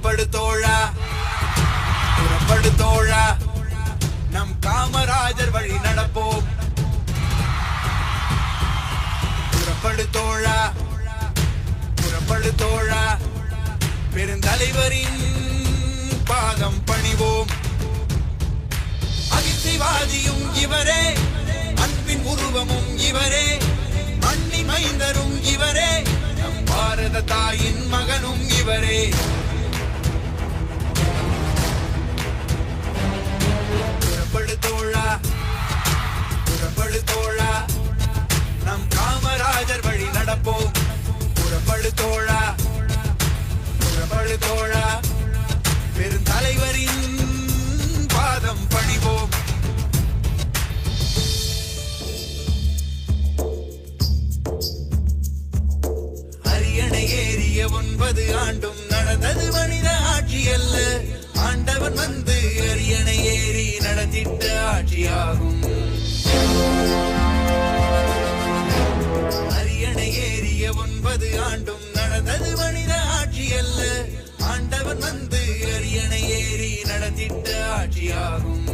புறப்படு தோழா புறப்படு தோழா நம் காமராஜர் வழி நடப்போம் புறப்படு தோழா புறப்படு தோழா பெருந்தலைவரின் பாதம் பணிவோம் அகிம்சைவாதியும் இவரே அன்பின் உருவமும் இவரே மண்ணி மைந்தரும் இவரே நம் பாரத தாயின் மகனும் இவரே புறப்படு தோழா புறப்படு தோழா நம் காமராஜர் வழி நடப்போம் புறப்படு தோழா புறப்படு தோழா பெருந்தலைவரின் பாதம் பணிவோம் அரியணை ஏறிய 9 ஆண்டும் நடந்தது மனித ஆட்சி அல்ல ஆண்டவன் வந்து அரியணை ஏறி நடத்திட்ட ஆட்சியாகும் அரியணை ஏறிய 9 ஆண்டும் நடந்தது மனித ஆட்சி அல்ல ஆண்டவன் வந்து அரியணை ஏறி நடத்திட்ட ஆட்சியாகும்